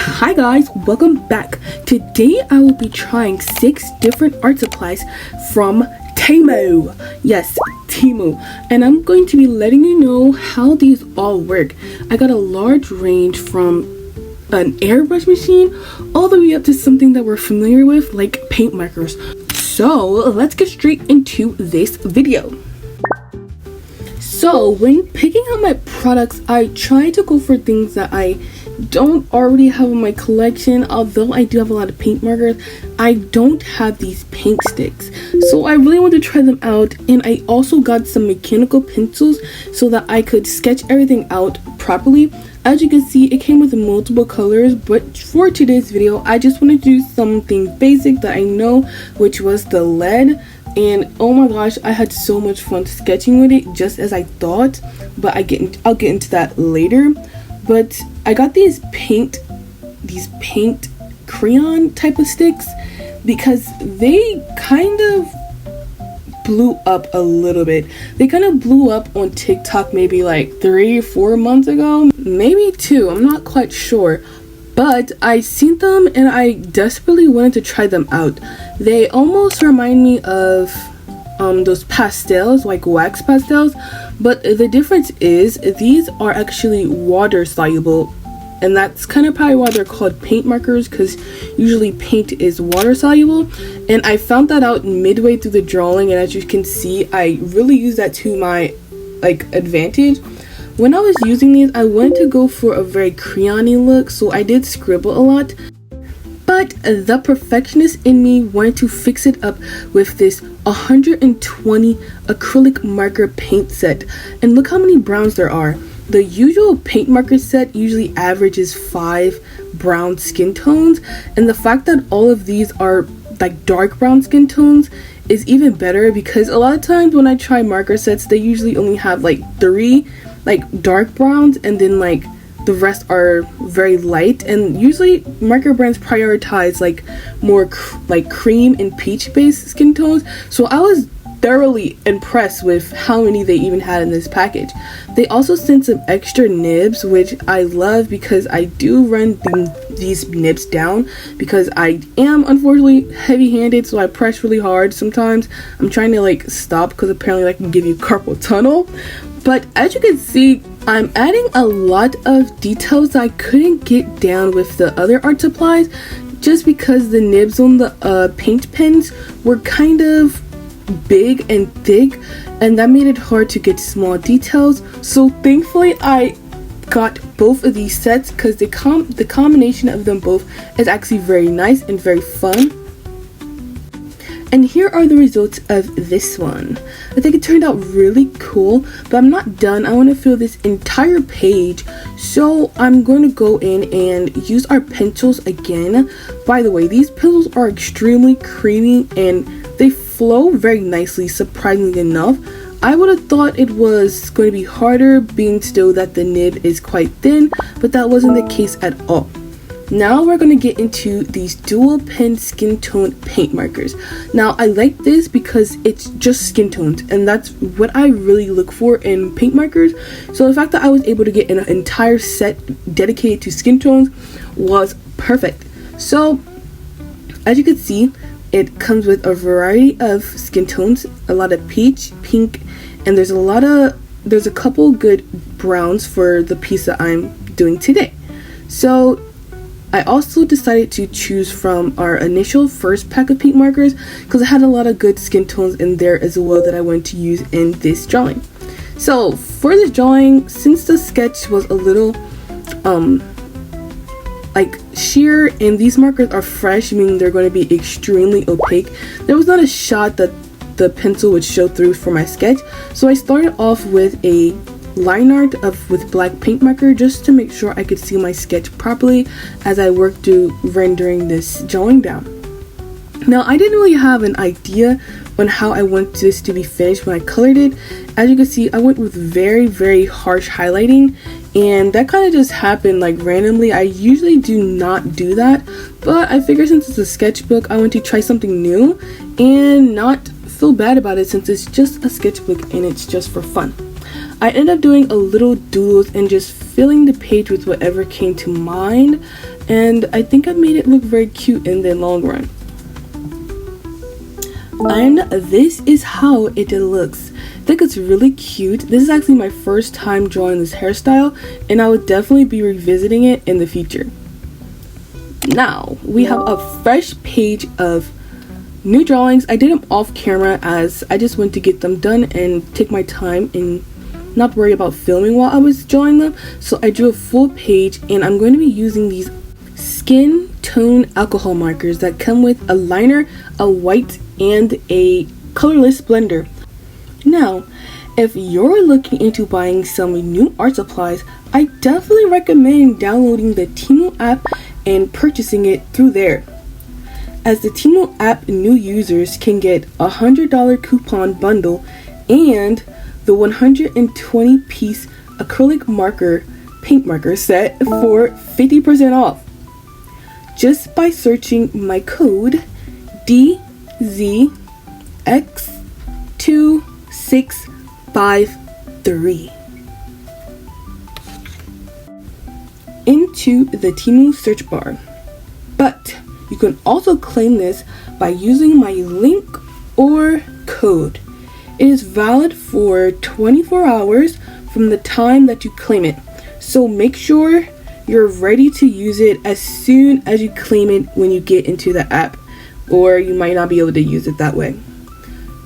Hi guys, welcome back. Today I will be trying 6 different art supplies from TEMU. Yes, TEMU. And I'm going to be letting you know how these all work. I got a large range from an airbrush machine all the way up to something that we're familiar with, like paint markers. So let's get straight into this video. So when picking out my products, I try to go for things that I don't already have in my collection. Although I do have a lot of paint markers, I don't have these paint sticks, so I really want to try them out. And I also got some mechanical pencils so that I could sketch everything out properly. As you can see, it came with multiple colors, but for today's video I just want to do something basic that I know, which was the lead. And oh my gosh, I had so much fun sketching with it, just as I thought, but I'll get into that later. But I got these paint crayon type of sticks because they kind of blew up a little bit. They kind of blew up on TikTok maybe like 3 or 4 months ago, maybe 2, I'm not quite sure. But I seen them and I desperately wanted to try them out. They almost remind me of those pastels, like wax pastels, but the difference is these are actually water soluble, and that's kind of probably why they're called paint markers, because usually paint is water soluble. And I found that out midway through the drawing, and as you can see, I really use that to my advantage. When I was using these, I wanted to go for a very crayon-y look, so I did scribble a lot. But the perfectionist in me wanted to fix it up with this 120 acrylic marker paint set. And look how many browns there are. The usual paint marker set usually averages 5 brown skin tones, and the fact that all of these are like dark brown skin tones is even better, because a lot of times when I try marker sets, they usually only have like 3 dark browns, and then like the rest are very light. And usually marker brands prioritize like more cream and peach based skin tones, so I was thoroughly impressed with how many they even had in this package. They also sent some extra nibs, which I love because I do run these nibs down because I am unfortunately heavy-handed, so I press really hard sometimes. I'm trying to stop because apparently that can give you carpal tunnel. But as you can see, I'm adding a lot of details I couldn't get down with the other art supplies, just because the nibs on the paint pens were kind of big and thick, and that made it hard to get small details. So thankfully I got both of these sets because the combination of them both is actually very nice and very fun. And here are the results of this one. I think it turned out really cool, but I'm not done. I want to fill this entire page, so I'm going to go in and use our pencils again. By the way, these pencils are extremely creamy and they flow very nicely, surprisingly enough. I would have thought it was going to be harder, being still that the nib is quite thin, but that wasn't the case at all. Now we're going to get into these dual pen skin tone paint markers. Now I like this because it's just skin tones, and that's what I really look for in paint markers. So the fact that I was able to get an entire set dedicated to skin tones was perfect. So as you can see, it comes with a variety of skin tones, a lot of peach, pink, and there's a couple good browns for the piece that I'm doing today. So I also decided to choose from our initial first pack of paint markers because I had a lot of good skin tones in there as well that I wanted to use in this drawing. So for this drawing, since the sketch was a little sheer and these markers are fresh, meaning they're going to be extremely opaque, there was not a shot that the pencil would show through for my sketch. So I started off with a line art with black paint marker just to make sure I could see my sketch properly as I worked through rendering this drawing down. Now I didn't really have an idea on how I want this to be finished when I colored it. As you can see, I went with very harsh highlighting, and that kind of just happened randomly. I usually do not do that, but I figured since it's a sketchbook, I want to try something new and not feel bad about it since it's just a sketchbook and it's just for fun. I ended up doing a little doodles and just filling the page with whatever came to mind, and I think I made it look very cute in the long run. And this is how it looks. I think it's really cute. This is actually my first time drawing this hairstyle, and I would definitely be revisiting it in the future. Now we have a fresh page of new drawings. I did them off camera as I just went to get them done and take my time and not worry about filming while I was drawing them. So I drew a full page, and I'm going to be using these skin tone alcohol markers that come with a liner, a white, and a colorless blender. Now, if you're looking into buying some new art supplies, I definitely recommend downloading the TEMU app and purchasing it through there. As the TEMU app new users can get a $100 coupon bundle and the 120 piece acrylic marker paint marker set for 50% off just by searching my code DZX2653 into the TEMU search bar. But you can also claim this by using my link or code. It is valid for 24 hours from the time that you claim it. So make sure you're ready to use it as soon as you claim it when you get into the app, or you might not be able to use it that way.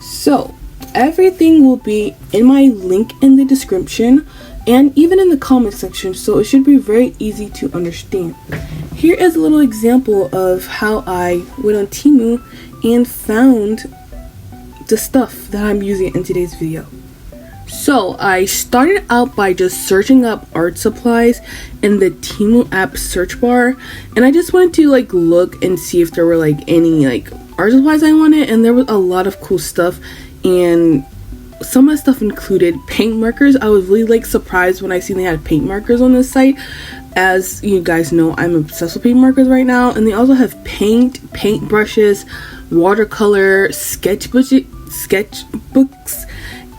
So everything will be in my link in the description and even in the comment section, so it should be very easy to understand. Here is a little example of how I went on TEMU and found the stuff that I'm using in today's video. So I started out by just searching up art supplies in the TEMU app search bar, and I just wanted to look and see if there were any art supplies I wanted, and there was a lot of cool stuff, and some of the stuff included paint markers. I was really surprised when I seen they had paint markers on this site. As you guys know, I'm obsessed with paint markers right now, and they also have paint brushes, watercolor, sketchbooks,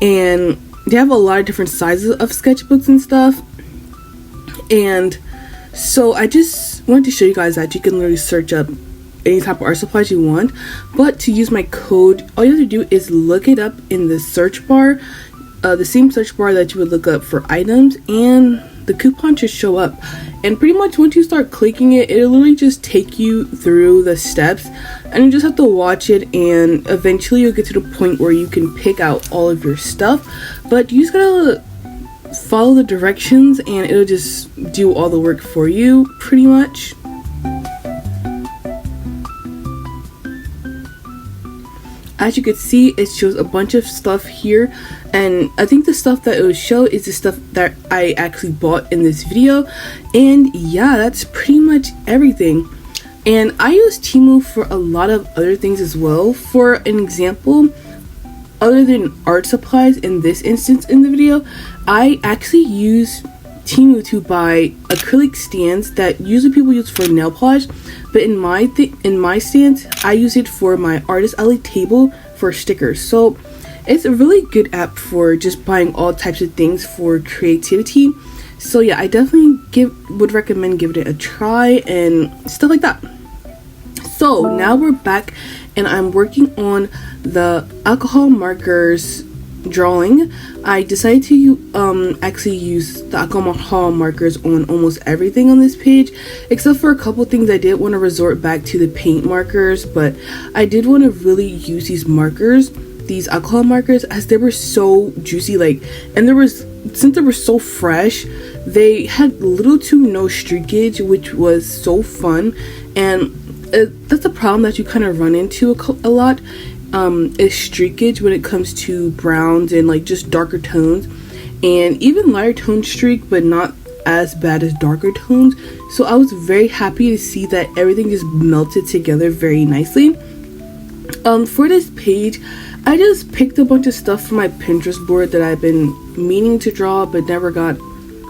and they have a lot of different sizes of sketchbooks and stuff. And so I just wanted to show you guys that you can literally search up any type of art supplies you want, but to use my code, all you have to do is look it up in the search bar, the same search bar that you would look up for items, and the coupon should show up. And pretty much once you start clicking it, it'll literally just take you through the steps, and you just have to watch it, and eventually you'll get to the point where you can pick out all of your stuff. But you just gotta follow the directions and it'll just do all the work for you pretty much. As you can see, it shows a bunch of stuff here, and I think the stuff that it will show is the stuff that I actually bought in this video. And yeah, that's pretty much everything. And I use TEMU for a lot of other things as well. For an example, other than art supplies in this instance in the video, I actually use TEMU to buy acrylic stands that usually people use for nail polish, but in my stance, I use it for my artist alley table for stickers. So it's a really good app for just buying all types of things for creativity. So yeah, I definitely would recommend giving it a try and stuff like that. So now we're back, and I'm working on the alcohol markers drawing. I decided to actually use the alcohol markers on almost everything on this page, except for a couple things. I did want to resort back to the paint markers, but I did want to really use these alcohol markers, as they were so juicy, and since they were so fresh, they had little to no streakage, which was so fun. And that's a problem that you kind of run into a lot, is streakage when it comes to browns and just darker tones, and even lighter tone streak, but not as bad as darker tones. So I was very happy to see that everything just melted together very nicely. For this page, I just picked a bunch of stuff from my Pinterest board that I've been meaning to draw but never got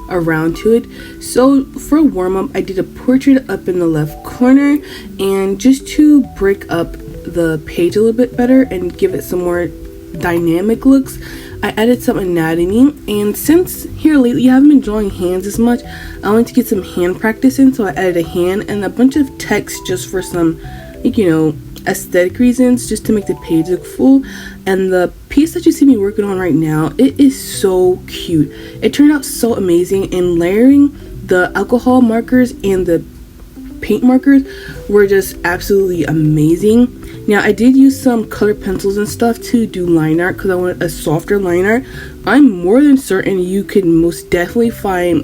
around to it. So for a warm-up, I did a portrait up in the left corner, and just to break up the page a little bit better and give it some more dynamic looks, I added some anatomy, and since here lately I haven't been drawing hands as much, I wanted to get some hand practice in, so I added a hand and a bunch of text just for some, like, you know, aesthetic reasons, just to make the page look full. And the piece that you see me working on right now, it is so cute. It turned out so amazing, and layering the alcohol markers and the paint markers were just absolutely amazing. Now I did use some colored pencils and stuff to do line art because I wanted a softer line art. I'm more than certain you can most definitely find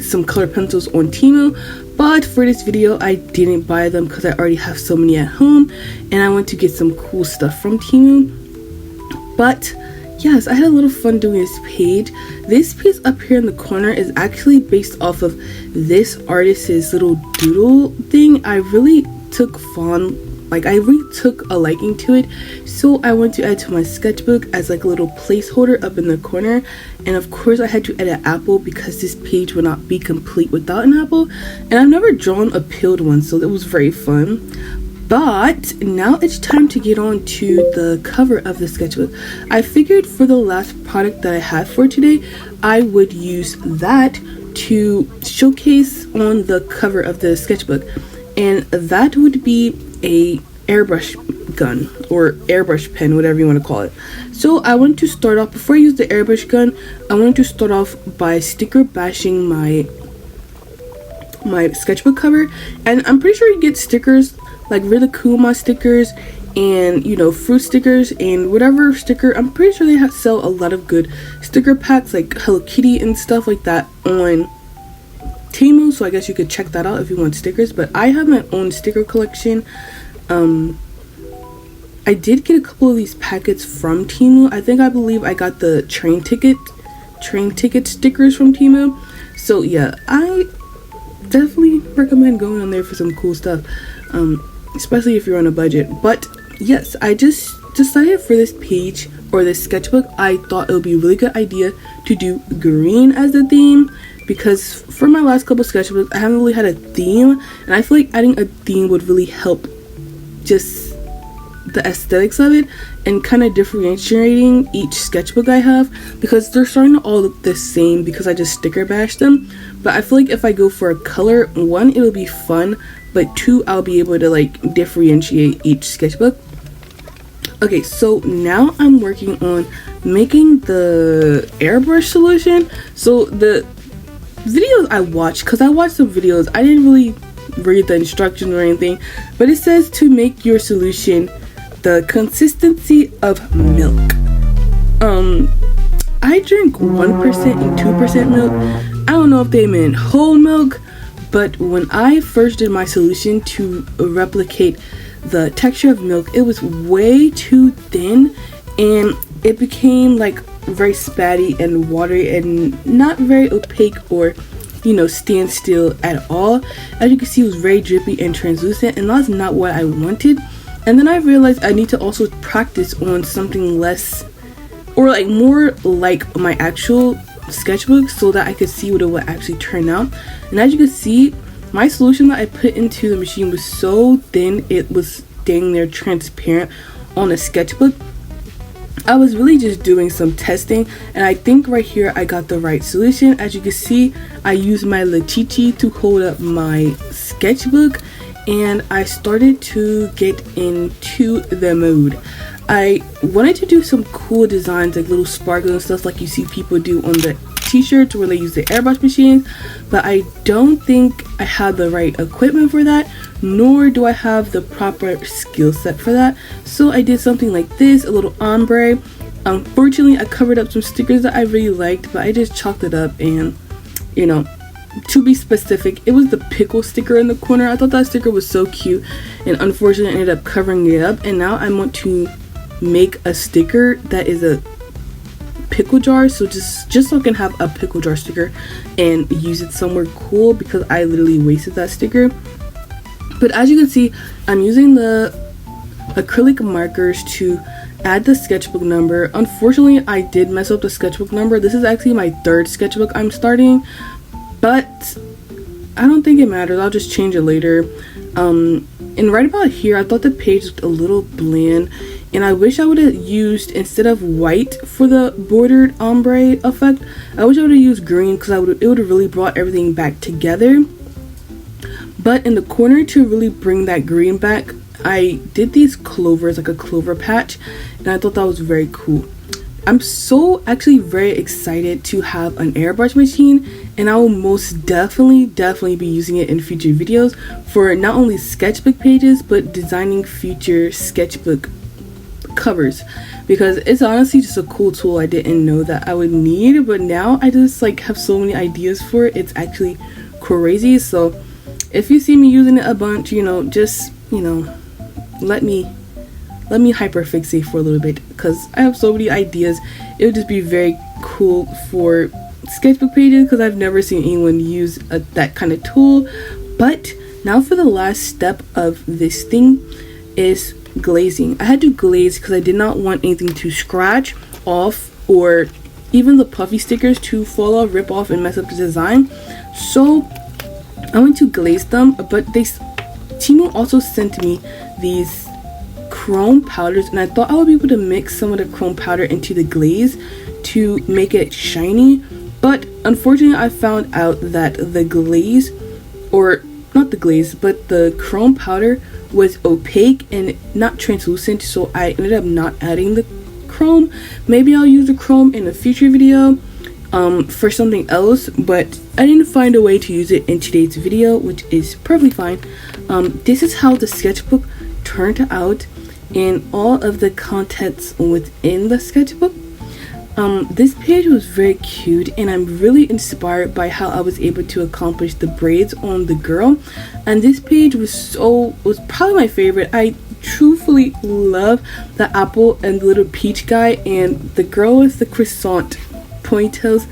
some colored pencils on TEMU, but for this video I didn't buy them because I already have so many at home and I want to get some cool stuff from TEMU. But yes, I had a little fun doing this page. This piece up here in the corner is actually based off of this artist's little doodle thing. I really took a liking to it, so I went to add to my sketchbook as like a little placeholder up in the corner. And of course I had to add an apple because this page would not be complete without an apple, and I've never drawn a peeled one, so it was very fun. But now it's time to get on to the cover of the sketchbook. I figured for the last product that I had for today, I would use that to showcase on the cover of the sketchbook, and that would be a airbrush gun or airbrush pen, whatever you want to call it. So I want to start off, before I use the airbrush gun, I want to start off by sticker bashing my sketchbook cover. And I'm pretty sure you get stickers like Rilakkuma stickers and, you know, fruit stickers and whatever sticker. I'm pretty sure they sell a lot of good sticker packs like Hello Kitty and stuff like that on TEMU, so I guess you could check that out if you want stickers. But I have my own sticker collection. I did get a couple of these packets from TEMU. I believe I got the train ticket stickers from TEMU. So yeah, I definitely recommend going on there for some cool stuff, especially if you're on a budget. But yes, I just decided for this page or this sketchbook, I thought it would be a really good idea to do green as the theme, because for my last couple sketchbooks I haven't really had a theme, and I feel like adding a theme would really help just the aesthetics of it and kind of differentiating each sketchbook I have, because they're starting to all look the same because I just sticker bashed them. But I feel like if I go for a color, one, it'll be fun, but two, I'll be able to like differentiate each sketchbook. Okay, so now I'm working on making the airbrush solution. So the videos I watched, because I watched some videos, I didn't really read the instructions or anything, but it says to make your solution the consistency of milk. I drink 1% and 2% milk. I don't know if they meant whole milk, but when I first did my solution to replicate the texture of milk, it was way too thin and it became like very spatty and watery and not very opaque or, you know, stand still at all. As you can see, it was very drippy and translucent, and that's not what I wanted. And then I realized I need to also practice on something less, or like more like my actual sketchbook, so that I could see what it would actually turn out. And as you can see, my solution that I put into the machine was so thin it was dang near transparent on a sketchbook. I was really just doing some testing, and I think right here I got the right solution. As you can see, I used my Lachichi to hold up my sketchbook, and I started to get into the mood. I wanted to do some cool designs like little sparkles and stuff like you see people do on the t-shirts where they use the airbrush machines, but I don't think I have the right equipment for that, nor do I have the proper skill set for that. So I did something like this, a little ombre. Unfortunately, I covered up some stickers that I really liked, but I just chalked it up, and, you know, to be specific, it was the pickle sticker in the corner. I thought that sticker was so cute, and unfortunately I ended up covering it up. And now I want to make a sticker that is a pickle jar, so just so I can have a pickle jar sticker and use it somewhere cool, because I literally wasted that sticker. But as you can see, I'm using the acrylic markers to add the sketchbook number. Unfortunately, I did mess up the sketchbook number. This is actually my third sketchbook I'm starting, but I don't think it matters. I'll just change it later. And right about here, I thought the page looked a little bland, and I wish I would have used, instead of white for the bordered ombre effect, I wish I would have used green, because it would have really brought everything back together. But in the corner, to really bring that green back, I did these clovers, like a clover patch, and I thought that was very cool. I'm so actually very excited to have an airbrush machine, and I will most definitely be using it in future videos for not only sketchbook pages but designing future sketchbook covers, because it's honestly just a cool tool I didn't know that I would need, but now I just like have so many ideas for it. It's actually crazy. So if you see me using it a bunch, you know, just, you know, let me hyperfixate for a little bit, because I have so many ideas. It would just be very cool for sketchbook pages, because I've never seen anyone use that kind of tool. But now for the last step of this thing is glazing. I had to glaze because I did not want anything to scratch off, or even the puffy stickers to fall off, rip off, and mess up the design. So I went to glaze them, but TEMU also sent me these chrome powders, and I thought I would be able to mix some of the chrome powder into the glaze to make it shiny. But unfortunately, I found out that the glaze, or not the glaze, but the chrome powder was opaque and not translucent, so I ended up not adding the chrome. Maybe I'll use the chrome in a future video for something else, but I didn't find a way to use it in today's video, which is perfectly fine. This is how the sketchbook turned out and all of the contents within the sketchbook. This page was very cute, and I'm really inspired by how I was able to accomplish the braids on the girl. And this page was probably my favorite. I truthfully love the apple and the little peach guy, and the girl with the croissant ponytails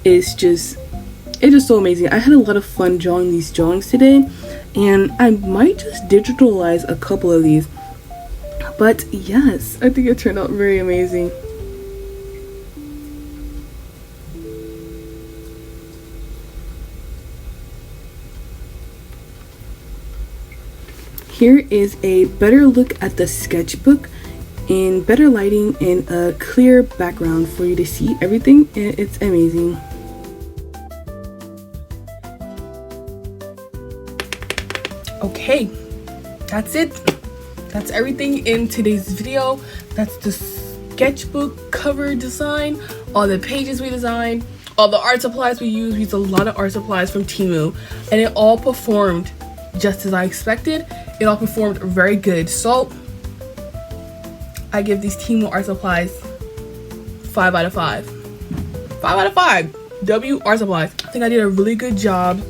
is just so amazing. I had a lot of fun drawing these drawings today, and I might just digitalize a couple of these. But yes, I think it turned out very amazing. Here is a better look at the sketchbook in better lighting and a clear background for you to see everything, and it's amazing. Okay, that's it. That's everything in today's video. That's the sketchbook cover design, all the pages we designed, all the art supplies we used. We used a lot of art supplies from TEMU, and it all performed just as I expected. It all performed very good. So I give these TEMU art supplies 5 out of 5. 5 out of 5. W art supplies. I think I did a really good job.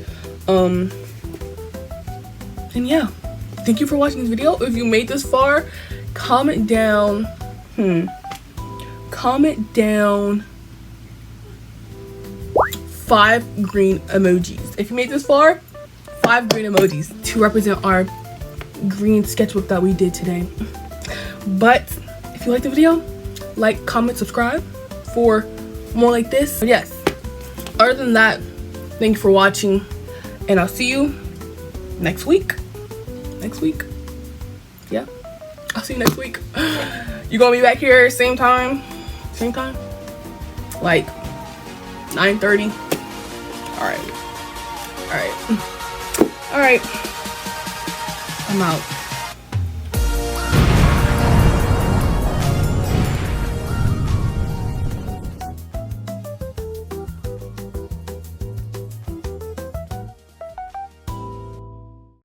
And yeah, thank you for watching this video. If you made this far, comment down 5 green emojis. If you made this far, 5 green emojis to represent our green sketchbook that we did today. But if you liked the video, like, comment, subscribe for more like this. But yes, other than that, thank you for watching, and I'll see you next week. Yeah, I'll see you next week. You gonna be back here same time, like 9:30. All right, I'm out.